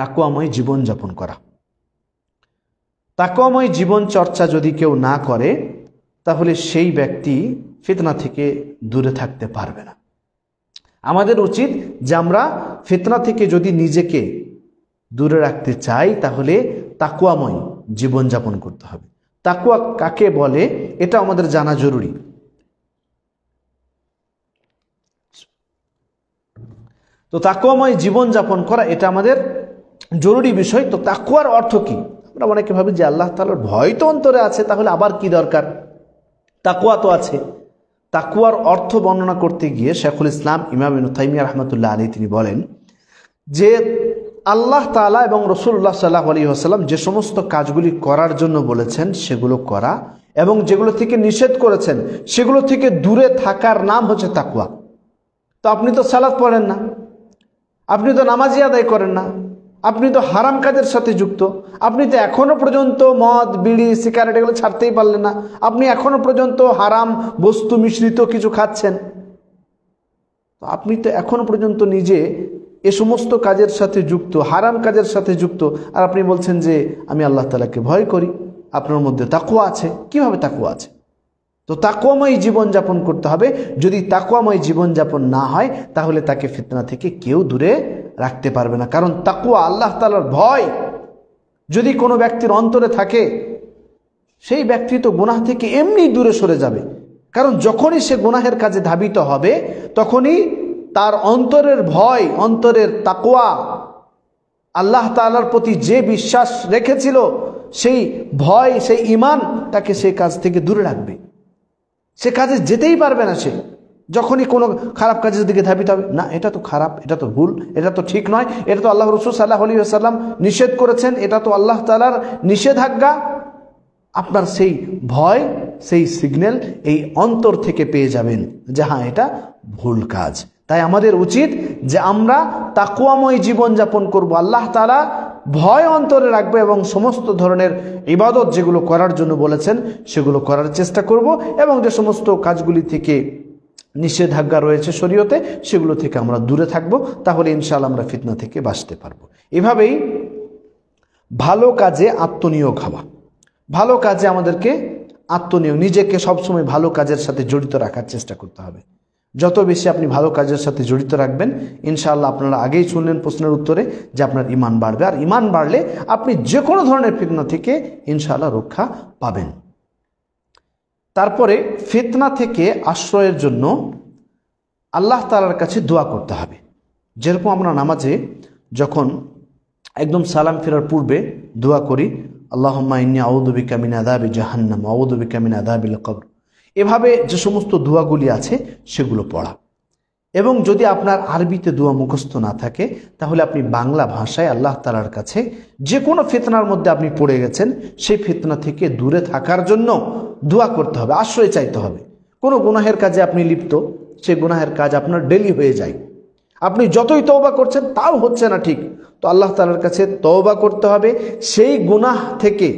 তাকওয়াময় জীবন যাপন করা। তাকওয়াময় জীবন চর্চা যদি কেউ না করে তাহলে সেই ব্যক্তি ফিতনা থেকে দূরে থাকতে পারবে না। আমাদের উচিত যে আমরা ফিতনা থেকে যদি নিজেকে দূরে রাখতে চাই তাহলে তাকওয়াময় জীবন যাপন করতে হবে। তাকওয়া কাকে বলে এটা আমাদের জানা জরুরি। তো তাকওয়াময় জীবন যাপন করা এটা আমাদের জরুরি বিষয়। তো তাকওয়ার অর্থ কি? আমরা অনেকে ভাবি যে আল্লাহ তাআলার ভয় তো অন্তরে আছে, তাহলে আবার কি দরকার? তাকওয়া তো আছে। তাকওয়ার অর্থ বর্ণনা করতে গিয়ে শেখুল ইসলাম ইমাম ইবনে তাইমিয়া রাহমাতুল্লাহ আলাইহি তিনি বলেন যে আল্লাহ তাআলা এবং রাসূলুল্লাহ সাল্লাল্লাহু আলাইহি ওয়াসাল্লাম যে সমস্ত কাজগুলি করার জন্য বলেছেন সেগুলো করা এবং যেগুলো থেকে নিষেধ করেছেন সেগুলো থেকে দূরে থাকার নাম হচ্ছে তাকওয়া। তো আপনি তো সালাত পড়েন না, আপনি তো নামাজি আদায় করেন না, আপনি তো হারাম কাজের সাথে যুক্ত, আপনি তো এখনো পর্যন্ত মদ বিড়ি সিগারেট এগুলো ছাড়তেই পারলেন না, আপনি এখনো পর্যন্ত হারাম বস্তু মিশ্রিত কিছু খাচ্ছেন, তো আপনি তো এখনো পর্যন্ত নিজে এ সমস্ত কাজের সাথে যুক্ত, হারাম কাজের সাথে যুক্ত, আর আপনি বলছেন যে আমি আল্লাহ তাআলাকে ভয় করি। আপনার মধ্যে তাকওয়া আছে? কিভাবে তাকওয়া আছে? তো তাকওয়াময় জীবন যাপন করতে হবে। যদি তাকওয়াময় জীবন যাপন না হয় তাহলে তাকে ফিতনা থেকে কেউ দূরে রাখতে পারবে না। কারণ তাকওয়া আল্লাহ তাআলার ভয় যদি কোনো ব্যক্তির অন্তরে থাকে সেই ব্যক্তি তো গুনাহ থেকে এমনি দূরে সরে যাবে। কারণ যখনই সে গুনাহের কাজে ধাবিত হবে তখনই তার অন্তরের ভয়, অন্তরের তাকওয়া, আল্লাহ তাআলার প্রতি যে বিশ্বাস রেখেছিল সেই ভয়, সেই ঈমান তাকে সেই কাজ থেকে দূরে রাখবে। সে কাজে যেতেই পারবে না। সে যখনই কোনো খারাপ কাজের দিকে ধাবিত হবে, না এটা তো খারাপ, এটা তো ভুল, এটা তো ঠিক নয়, এটা তো আল্লাহ রাসূল সাল্লাল্লাহু আলাইহি ওয়াসাল্লাম নিষেধ করেছেন, এটা তো আল্লাহ তাআলার নিষেধাজ্ঞা। আপনার সেই ভয়, সেই সিগন্যাল এই অন্তর থেকে পেয়ে যাবেন যে হ্যাঁ এটা ভুল কাজ। তাই আমাদের উচিত যে আমরা তাকওয়াময় জীবন যাপন করব, আল্লাহ তাআলা ভয় অন্তরে রাখবে এবং সমস্ত ধরনের ইবাদত যেগুলো করার জন্য বলেছেন সেগুলো করার চেষ্টা করব এবং যে সমস্ত কাজগুলি থেকে নিষেধাজ্ঞা রয়েছে শরীয়তে সেগুলো থেকে আমরা দূরে থাকব। তাহলে ইনশাআল্লাহ আমরা ফিতনা থেকে বাঁচতে পারবো। এভাবেই ভালো কাজে আত্মনিয়োগ হওয়া, ভালো কাজে আমাদেরকে আত্মনিয়োগ, নিজেকে সবসময় ভালো কাজের সাথে জড়িত রাখার চেষ্টা করতে হবে। যত বেশি আপনি ভালো কাজের সাথে জড়িত রাখবেন ইনশাআল্লাহ, আপনারা আগেই শুনলেন প্রশ্নের উত্তরে যে আপনার ঈমান বাড়বে, আর ঈমান বাড়লে আপনি যে কোনো ধরনের ফিতনা থেকে ইনশাআল্লাহ রক্ষা পাবেন। তারপরে ফিতনা থেকে আশ্রয়ের জন্য আল্লাহ তাআলার কাছে দোয়া করতে হবে। যেরকম আমরা নামাজে যখন একদম সালাম ফেরার পূর্বে দোয়া করি, আল্লাহুম্মা ইন্নী আউযু বিকা মিন আযাবি জাহান্নাম ওয়া আউযু বিকা মিন আযাবিল কবর, এভাবে যে সমস্ত দোয়াগুলি আছে সেগুলো পড়া। এবং যদি আপনার আরবিতে দোয়া মুখস্থ না থাকে তাহলে আপনি বাংলা ভাষায় আল্লাহ তাআলার কাছে যে কোনো ফিতনার মধ্যে আপনি পড়ে গেছেন সেই ফিতনা থেকে দূরে থাকার জন্য দোয়া করতে হবে, আশ্রয় চাইতে হবে। কোনো গুনাহের কাজে আপনি লিপ্ত, সেই গুনাহের কাজ আপনার ডেলি হয়ে যায়, আপনি যতই তওবা করছেন তাও হচ্ছে না ঠিক, তো আল্লাহ তাআলার কাছে তওবা করতে হবে, সেই গুনাহ থেকে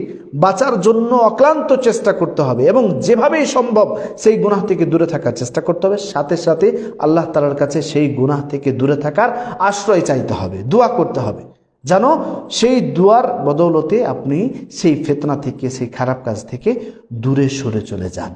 বাঁচার জন্য অক্লান্ত চেষ্টা করতে হবে এবং যেভাবেই সম্ভব সেই গুনাহ থেকে দূরে থাকার চেষ্টা করতে হবে। সাথে সাথে আল্লাহ তাআলার কাছে সেই গুনাহ থেকে দূরে থাকার আশ্রয় চাইতে হবে, দোয়া করতে হবে, যেন সেই দোয়ার বদৌলতে আপনি সেই ফিতনা থেকে, সেই খারাপ কাজ থেকে দূরে সরে চলে যান।